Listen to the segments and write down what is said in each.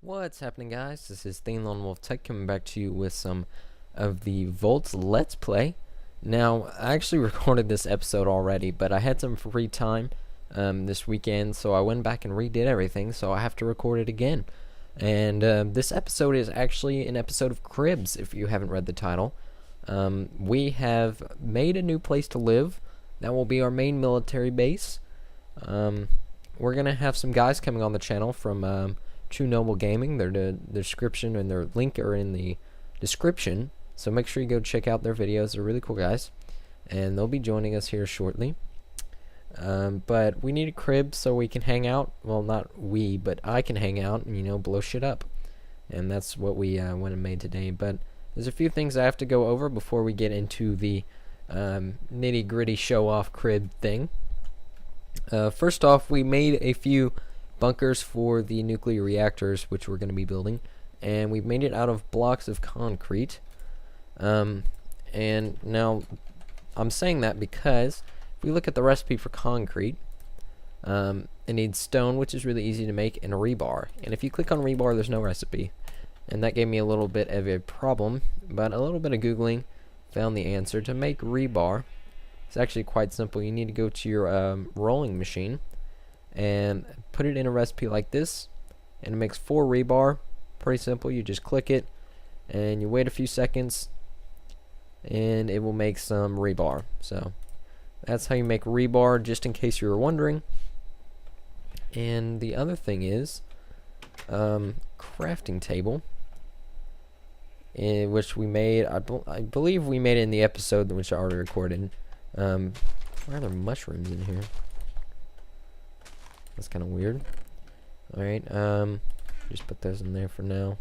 What's happening, guys? This is TheLonewolfTech coming back to you with some of the Voltz Let's Play. Now, I actually recorded this episode already, but I had some free time this weekend, so I went back and redid everything, so I have to record it again. And this episode is actually an episode of Cribs, if you haven't read the title. We have made a new place to live. That will be our main military base. We're going to have some guys coming on the channel from True Noble Gaming. Their description and their link are in the description, so make sure you go check out their videos. They're really cool guys, and they'll be joining us here shortly. But we need a crib so we can hang out. Well, not we, but I can hang out and, you know, blow shit up. And that's what we went and made today. But there's a few things I have to go over before we get into the nitty gritty show off crib thing. First off, we made a few bunkers for the nuclear reactors which we're going to be building, and we've made it out of blocks of concrete. And now I'm saying that because if we look at the recipe for concrete, it needs stone, which is really easy to make, and rebar. And if you click on rebar, there's no recipe, and that gave me a little bit of a problem, but a little bit of googling found the answer. To make rebar, it's actually quite simple. You need to go to your rolling machine and put it in a recipe like this, and it makes 4 rebar. Pretty simple. You just click it and you wait a few seconds and it will make some rebar. So that's how you make rebar, just in case you were wondering. And the other thing is crafting table, which we made. I believe we made it in the episode which I already recorded. Why are there mushrooms in here? That's kind of weird. Alright, just put those in there for now.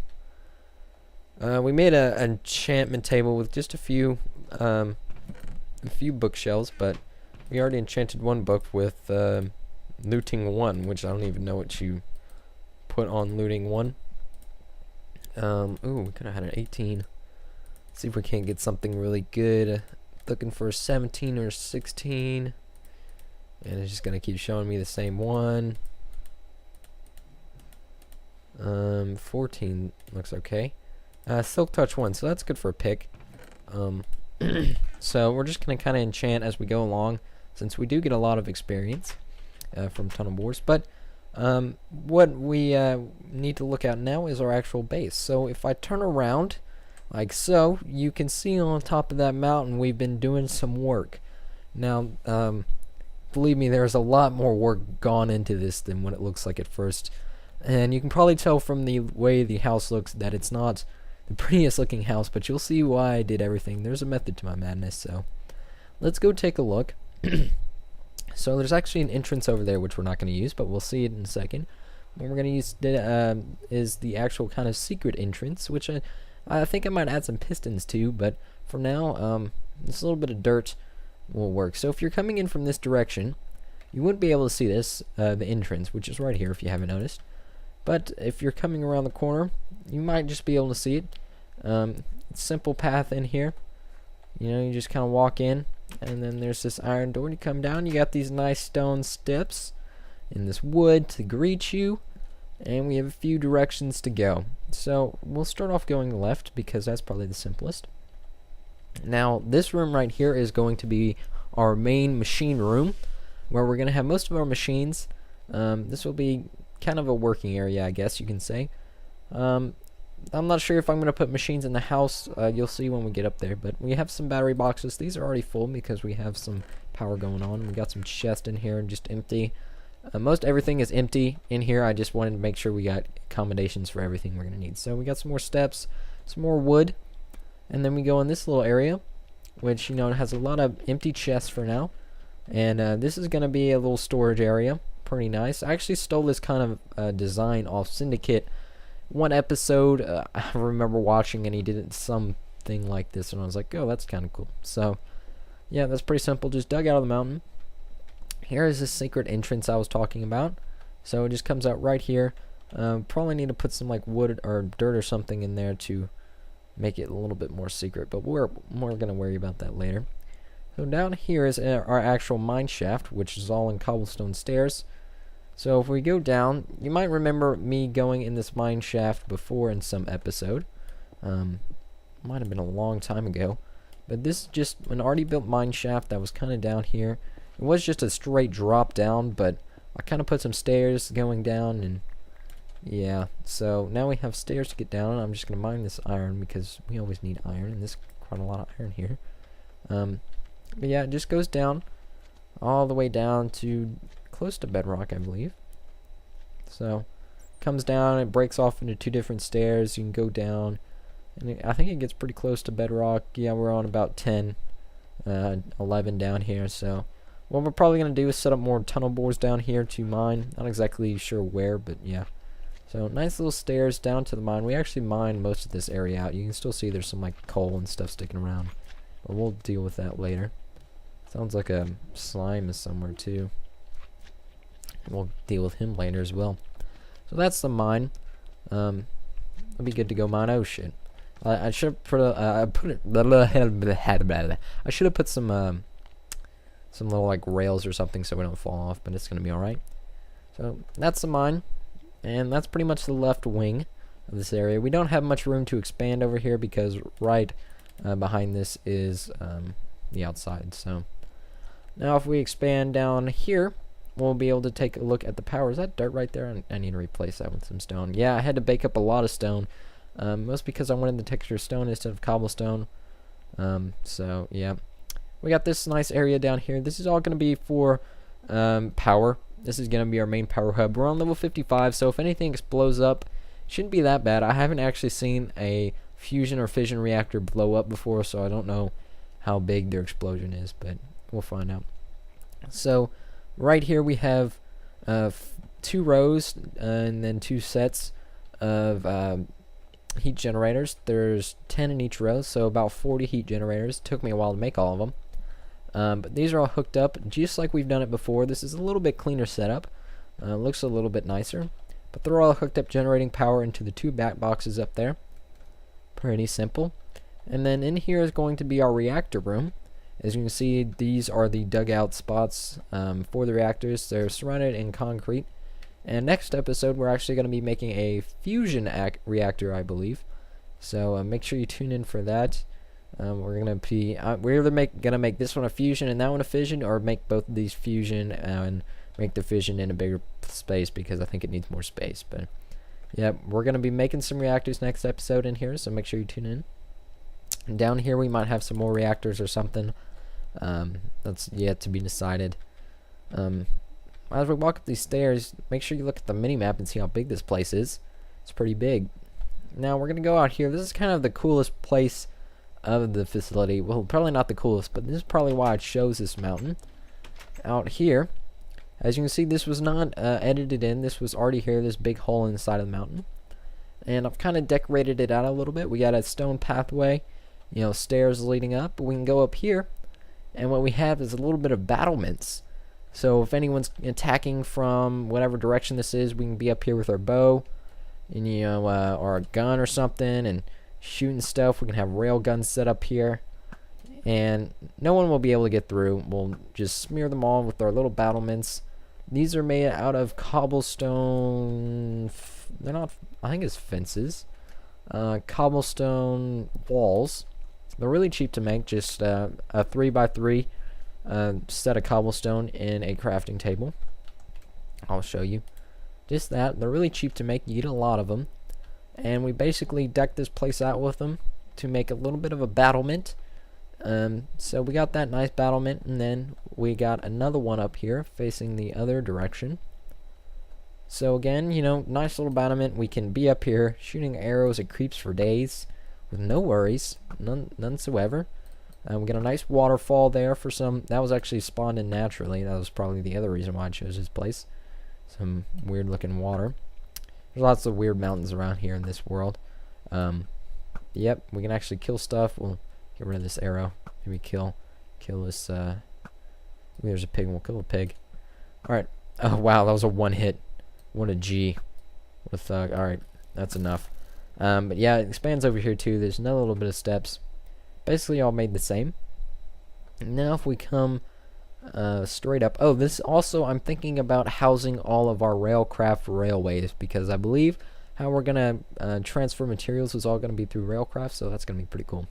We made an enchantment table with just a few bookshelves, but we already enchanted one book with looting 1, which I don't even know what you put on looting 1. Ooh, we could have had an 18. See if we can't get something really good. Looking for a 17 or a 16. And it's just gonna keep showing me the same one. 14 looks okay. Silk Touch 1, so that's good for a pick. So we're just gonna kind of enchant as we go along, since we do get a lot of experience from Tunnel Wars. But what we need to look at now is our actual base. So if I turn around like so, you can see on top of that mountain we've been doing some work. Now, believe me, there's a lot more work gone into this than what it looks like at first. And you can probably tell from the way the house looks that it's not the prettiest looking house, but you'll see why I did everything. There's a method to my madness, so let's go take a look. So there's actually an entrance over there which we're not going to use, but we'll see it in a second. What we're going to use is the actual kind of secret entrance, which I think I might add some pistons to, but for now, this little bit of dirt will work. So if you're coming in from this direction, you wouldn't be able to see this, the entrance, which is right here if you haven't noticed. But if you're coming around the corner, you might just be able to see it. It's a simple path in here. You know, you just kind of walk in, and then there's this iron door. You come down, you got these nice stone steps and this wood to greet you, and we have a few directions to go. So we'll start off going left because that's probably the simplest. Now, this room right here is going to be our main machine room, where we're going to have most of our machines. This will be kind of a working area, I guess you can say. I'm not sure if I'm going to put machines in the house. You'll see when we get up there. But we have some battery boxes. These are already full because we have some power going on. We got some chests in here just empty. Most everything is empty in here. I just wanted to make sure we got accommodations for everything we're going to need. So we got some more steps, some more wood. And then we go in this little area, which, you know, has a lot of empty chests for now. And this is going to be a little storage area. Pretty nice. I actually stole this kind of design off Syndicate. One episode I remember watching, and he did something like this, and I was like, oh, that's kind of cool. So, yeah, that's pretty simple. Just dug out of the mountain. Here is the secret entrance I was talking about. So it just comes out right here. Probably need to put some like wood or dirt or something in there to make it a little bit more secret, but we're going to worry about that later. So down here is our actual mine shaft, which is all in cobblestone stairs. So if we go down, you might remember me going in this mine shaft before in some episode. Might have been a long time ago. But this is just an already built mine shaft that was kind of down here. It was just a straight drop down, but I kind of put some stairs going down, and yeah. So now we have stairs to get down, and I'm just going to mine this iron because we always need iron, and there's quite a lot of iron here. But yeah, it just goes down all the way down to close to bedrock, I believe. So comes down, it breaks off into 2 different stairs. You can go down, and I think it gets pretty close to bedrock. Yeah, we're on about 10, 11 down here. So what we're probably going to do is set up more tunnel bores down here to mine. Not exactly sure where, but yeah. So nice little stairs down to the mine. We actually mined most of this area out. You can still see there's some like coal and stuff sticking around, but we'll deal with that later. Sounds like a slime is somewhere too. We'll deal with him later as well. So that's the mine. It'll be good to go mine. Oh shit! I should have put I should have put some little like rails or something so we don't fall off, but it's gonna be all right. So that's the mine, and that's pretty much the left wing of this area. We don't have much room to expand over here because right behind this is the outside. So now if we expand down here, we'll be able to take a look at the power. Is that dirt right there? I need to replace that with some stone. Yeah, I had to bake up a lot of stone, most because I wanted the texture of stone instead of cobblestone. So yeah, we got this nice area down here. This is all going to be for power. This is going to be our main power hub. We're on level 55, so if anything blows up, it shouldn't be that bad. I haven't actually seen a fusion or fission reactor blow up before, so I don't know how big their explosion is, but we'll find out. So right here we have 2 rows and then 2 sets of heat generators. There's 10 in each row, so about 40 heat generators. It took me a while to make all of them. But these are all hooked up just like we've done it before. This is a little bit cleaner setup. Looks a little bit nicer. But they're all hooked up, generating power into the 2 back boxes up there. Pretty simple. And then in here is going to be our reactor room. As you can see, these are the dugout spots for the reactors. They're surrounded in concrete. And next episode, we're actually going to be making a fusion reactor, I believe. So make sure you tune in for that. We're either gonna make this one a fusion and that one a fission, or make both of these fusion and make the fission in a bigger space because I think it needs more space. But yeah, we're gonna be making some reactors next episode in here, so make sure you tune in. And down here we might have some more reactors or something. That's yet to be decided. As we walk up these stairs, make sure you look at the mini-map and see how big this place is. It's pretty big. Now we're gonna go out here. This is kind of the coolest place of the facility. Well, probably not the coolest, but this is probably why it shows this mountain. Out here, as you can see, this was not edited in. This was already here, this big hole in the side of the mountain. And I've kind of decorated it out a little bit. We got a stone pathway, you know, stairs leading up. We can go up here, and what we have is a little bit of battlements. So if anyone's attacking from whatever direction this is, we can be up here with our bow, and you know, or a gun or something, and shooting stuff. We can have rail guns set up here, and no one will be able to get through. We'll just smear them all with our little battlements. These are made out of cobblestone. They're not, I think it's fences. Cobblestone walls. They're really cheap to make. Just a 3x3 set of cobblestone in a crafting table. I'll show you. Just that. They're really cheap to make. You get a lot of them. And we basically decked this place out with them to make a little bit of a battlement. So we got that nice battlement, and then we got another one up here facing the other direction. So again, you know, nice little battlement. We can be up here shooting arrows at creeps for days with no worries, none whatsoever. We got a nice waterfall there for some. That was actually spawned in naturally. That was probably the other reason why I chose this place. Some weird looking water. There's lots of weird mountains around here in this world. Yep, we can actually kill stuff. We'll get rid of this arrow. Maybe kill this. There's a pig. We'll kill a pig. All right. Oh wow, that was a one hit. What a G. What a thug. All right, that's enough. But yeah, it expands over here too. There's another little bit of steps. Basically, all made the same. Now, if we come straight up. Oh, this also, I'm thinking about housing all of our railcraft railways, because I believe how we're gonna transfer materials is all gonna be through railcraft, so that's gonna be pretty cool.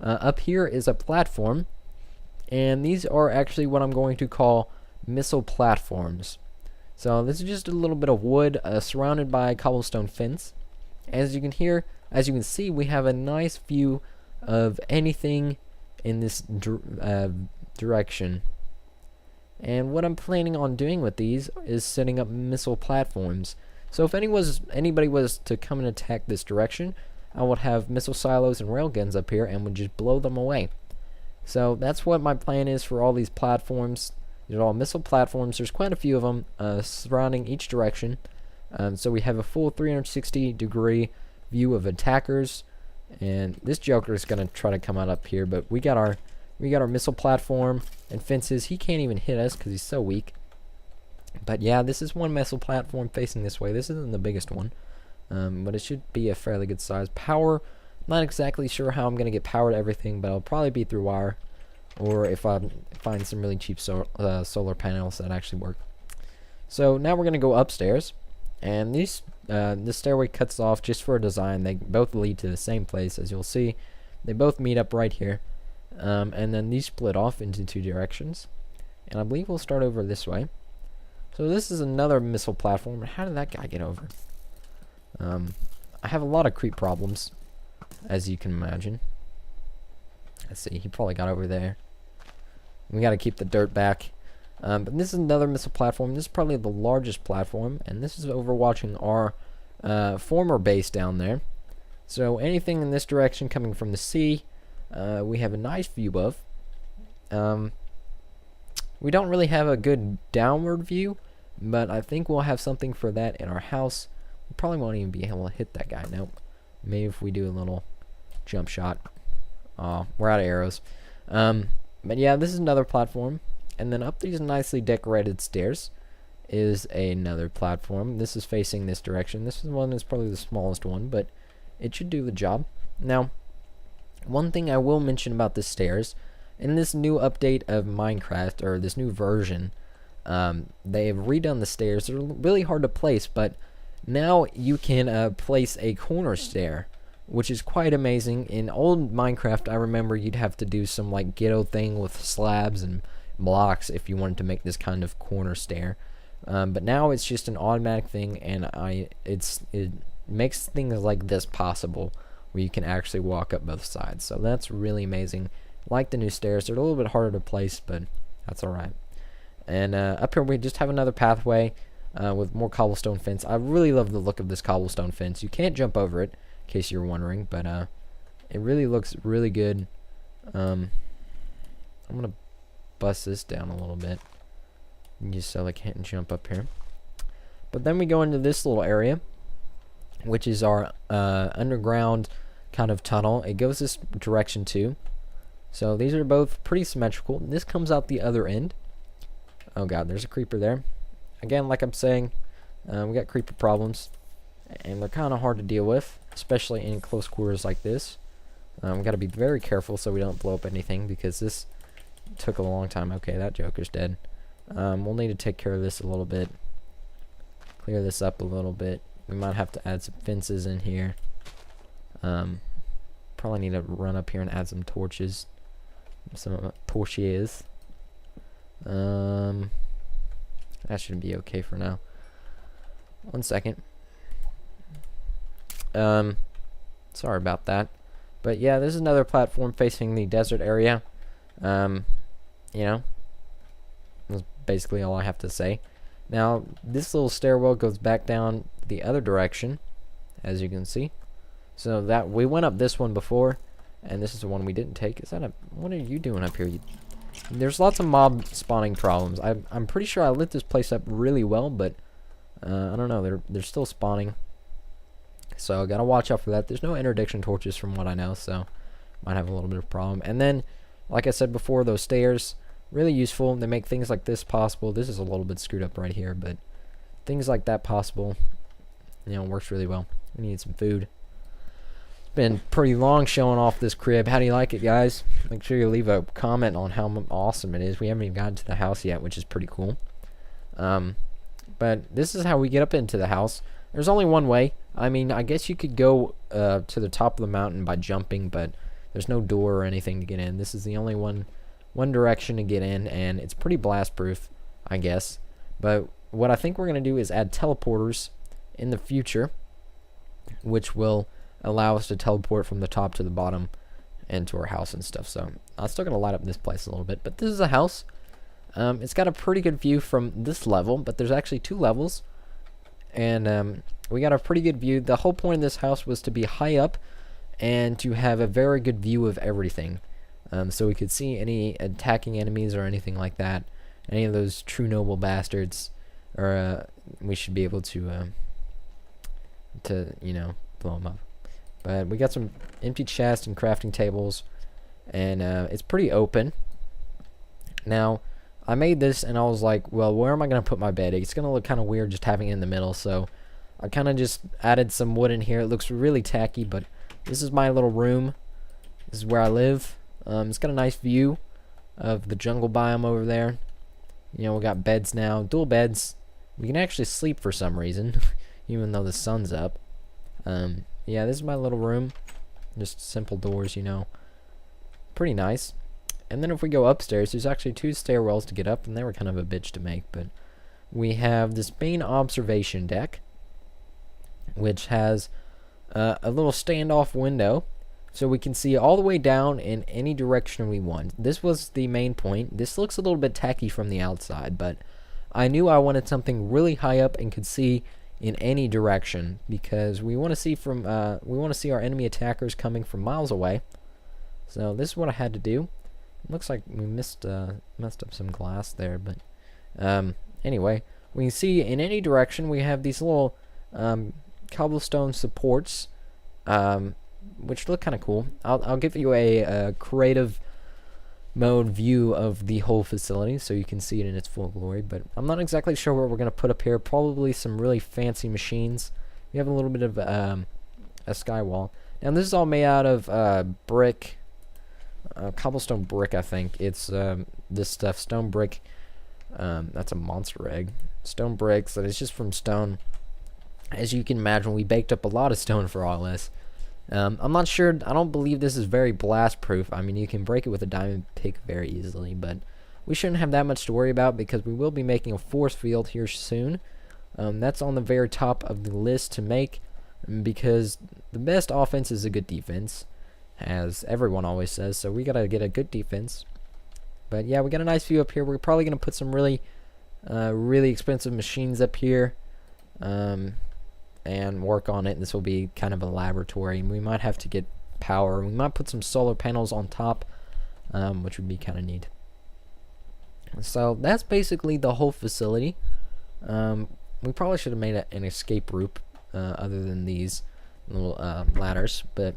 Up here is a platform, and these are actually what I'm going to call missile platforms. So this is just a little bit of wood surrounded by a cobblestone fence. As you can see, we have a nice view of anything in this direction. And what I'm planning on doing with these is setting up missile platforms. So if anybody was to come and attack this direction, I would have missile silos and railguns up here and would just blow them away. So that's what my plan is for all these platforms. They're all missile platforms. There's quite a few of them surrounding each direction. So we have a full 360-degree view of attackers. And this Joker is going to try to come out up here, but we got our missile platform and fences. He can't even hit us because he's so weak. But yeah, this is one missile platform facing this way. This isn't the biggest one, but it should be a fairly good size. Power, not exactly sure how I'm going to get power to everything, but it'll probably be through wire, or if I find some really cheap solar panels that actually work. So now we're going to go upstairs, and this stairway cuts off just for a design. They both lead to the same place, as you'll see. They both meet up right here, and then these split off into two directions, and I believe we'll start over this way. So this is another missile platform. How did that guy get over? I have a lot of creep problems, as you can imagine. Let's see, he probably got over there. We got to keep the dirt back. But this is another missile platform. This is probably the largest platform, and this is overwatching our former base down there. So anything in this direction coming from the sea, we have a nice view of. We don't really have a good downward view, but I think we'll have something for that in our house. We probably won't even be able to hit that guy. Nope. Maybe if we do a little jump shot. Oh, we're out of arrows. But yeah, this is another platform. And then up these nicely decorated stairs is another platform. This is facing this direction. This one is probably the smallest one, but it should do the job. Now, one thing I will mention about the stairs, in this new update of Minecraft, or this new version, they have redone the stairs. They're really hard to place, but now you can place a corner stair, which is quite amazing. In old Minecraft, I remember you'd have to do some like ghetto thing with slabs and blocks if you wanted to make this kind of corner stair. But now it's just an automatic thing, and it makes things like this possible, where you can actually walk up both sides. So that's really amazing. Like the new stairs, they're a little bit harder to place, but that's alright. And up here we just have another pathway with more cobblestone fence. I really love the look of this cobblestone fence. You can't jump over it, in case you're wondering, but it really looks really good. I'm gonna bust this down a little bit, just so I can't jump up here. But then we go into this little area, which is our underground kind of tunnel. It goes this direction too. So these are both pretty symmetrical. This comes out the other end. Oh god, there's a creeper there. Again, like I'm saying, we got creeper problems, and they're kind of hard to deal with, especially in close quarters like this. We got to be very careful so we don't blow up anything, because this took a long time. Okay, that Joker's dead. We'll need to take care of this a little bit. Clear this up a little bit. We might have to add some fences in here. Probably need to run up here and add some torches. Some torches. That should be okay for now. 1 second. Sorry about that. But yeah, this is another platform facing the desert area. You know, that's basically all I have to say. Now, this little stairwell goes back down the other direction, as you can see. So that we went up this one before, and this is the one we didn't take. Is that a? What are you doing up here? There's lots of mob spawning problems. I'm pretty sure I lit this place up really well, but I don't know. They're still spawning. So I gotta watch out for that. There's no interdiction torches from what I know, so might have a little bit of problem. And then, like I said before, those stairs, really useful. They make things like this possible. This is a little bit screwed up right here, but things like that possible, you know, works really well. We need some food. been pretty long showing off this crib. How do you like it, guys? Make sure you leave a comment on how awesome it is. We haven't even gotten to the house yet, which is pretty cool. But this is how we get up into the house. There's only one way. I mean, I guess you could go to the top of the mountain by jumping, but there's no door or anything to get in. This is the only one direction to get in, and it's pretty blast proof, I guess. But what I think we're going to do is add teleporters in the future, which will allow us to teleport from the top to the bottom into our house and stuff. So I'm still going to light up this place a little bit, but this is a house. It's got a pretty good view from this level, but there's actually 2 levels, and we got a pretty good view. The whole point of this house was to be high up and to have a very good view of everything, so we could see any attacking enemies or anything like that, any of those true noble bastards, or we should be able to you know, blow them up. But we got some empty chests and crafting tables, and it's pretty open. Now, I made this and I was like, well, where am I going to put my bed? It's going to look kind of weird just having it in the middle, so I kind of just added some wood in here. It looks really tacky, but this is my little room. This is where I live. It's got a nice view of the jungle biome over there. You know, we got beds now, dual beds. We can actually sleep for some reason, even though the sun's up. Yeah, this is my little room. Just simple doors, you know. Pretty nice. And then if we go upstairs, there's actually 2 stairwells to get up, and they were kind of a bitch to make, but we have this main observation deck, which has a little standoff window, so we can see all the way down in any direction we want. This was the main point. This looks a little bit tacky from the outside, but I knew I wanted something really high up and could see in any direction, because we want to see from we want to see our enemy attackers coming from miles away. So this is what I had to do. It looks like we messed up some glass there, but anyway, we can see in any direction. We have these little cobblestone supports, which look kind of cool. I'll give you a creative mode view of the whole facility so you can see it in its full glory, but I'm not exactly sure what we're going to put up here. Probably some really fancy machines. We have a little bit of a sky wall. Now this is all made out of brick, cobblestone brick, I think. It's this stuff, stone brick. That's a monster egg. Stone bricks that is just from stone. As you can imagine, we baked up a lot of stone for all this. I'm not sure. I don't believe this is very blast proof. I mean, you can break it with a diamond pick very easily, but we shouldn't have that much to worry about because we will be making a force field here soon. That's on the very top of the list to make, because the best offense is a good defense, as everyone always says. So we gotta get a good defense. But yeah, we got a nice view up here. We're probably gonna put some really expensive machines up here, and work on it. This will be kind of a laboratory. We might have to get power. We might put some solar panels on top, which would be kind of neat. So that's basically the whole facility. We probably should have made an escape route other than these little ladders, but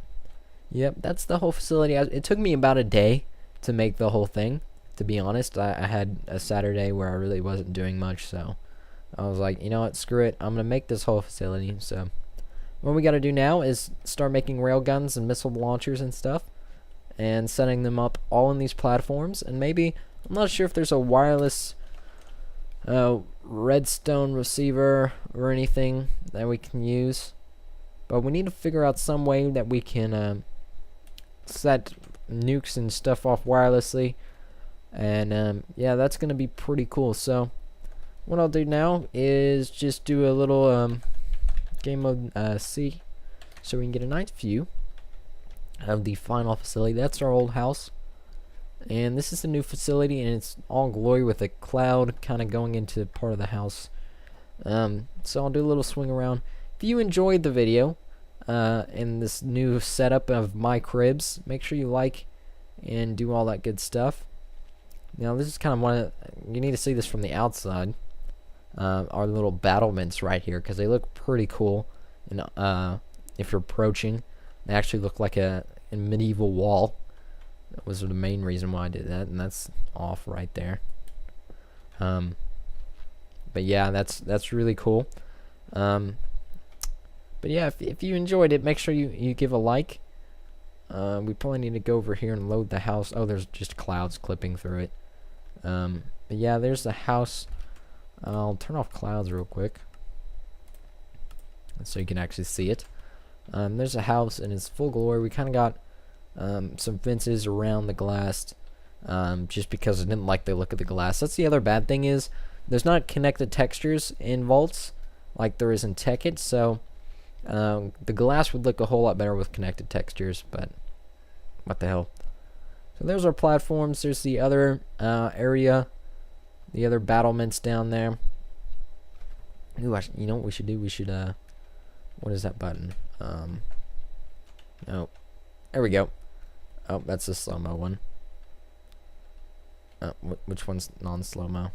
yep, that's the whole facility. It took me about a day to make the whole thing, to be honest. I had a Saturday where I really wasn't doing much, so I was like, you know what, screw it, I'm gonna make this whole facility. So what we gotta do now is start making railguns and missile launchers and stuff, and setting them up all in these platforms. And maybe, I'm not sure if there's a wireless redstone receiver or anything that we can use, but we need to figure out some way that we can set nukes and stuff off wirelessly. And yeah, that's gonna be pretty cool. So what I'll do now is just do a little game mode C, so we can get a nice view of the final facility. That's our old house, and this is the new facility, and it's all glory with a cloud kind of going into part of the house. So I'll do a little swing around. If you enjoyed the video and this new setup of my cribs, make sure you like and do all that good stuff. Now this is kind of one of, you need to see this from the outside. Our little battlements right here, because they look pretty cool. And if you're approaching, they actually look like a medieval wall. That was the main reason why I did that, and that's off right there. But yeah, that's really cool. But yeah, if you enjoyed it, make sure you give a like We probably need to go over here and load the house. Oh, there's just clouds clipping through it. But yeah, there's the house. I'll turn off clouds real quick so you can actually see it. There's a house in its full glory. We kind of got some fences around the glass just because I didn't like the look of the glass. That's the other bad thing, is there's not connected textures in Voltz like there is in Tekkit, so the glass would look a whole lot better with connected textures, but what the hell. So there's our platforms. There's the other area, the other battlements down there. Ooh, you know what we should do? We should, what is that button? Oh, there we go. Oh, that's the slow-mo one. Which one's non-slow-mo?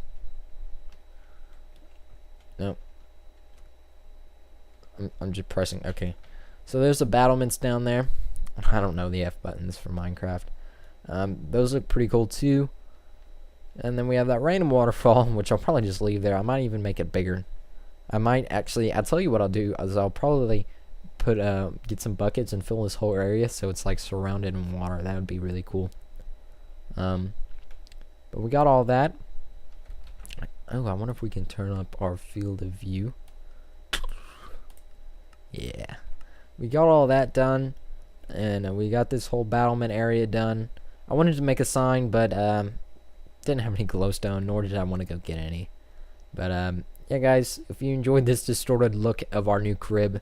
Nope. I'm just pressing. Okay. So there's the battlements down there. I don't know the F buttons for Minecraft. Those look pretty cool too. And then we have that random waterfall, which I'll probably just leave there. I might even make it bigger. I might actually, I'll tell you what I'll do, is I'll probably put get some buckets and fill this whole area so it's like surrounded in water. That would be really cool. But we got all that. Oh, I wonder if we can turn up our field of view. Yeah, we got all that done, and we got this whole battlement area done. I wanted to make a sign, but didn't have any glowstone, nor did I want to go get any. But yeah, guys, if you enjoyed this distorted look of our new crib,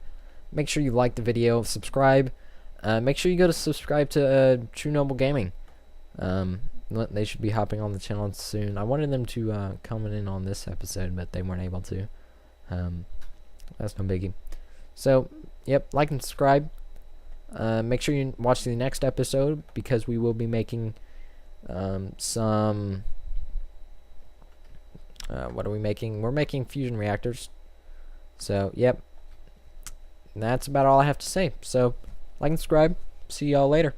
make sure you like the video, subscribe. Make sure you go to subscribe to True Noble Gaming. They should be hopping on the channel soon. I wanted them to come in on this episode, but they weren't able to. That's no biggie. So, yep, like and subscribe. Make sure you watch the next episode, because we will be making some... what are we making? We're making fusion reactors. So, yep. And that's about all I have to say. So, like and subscribe. See y'all later.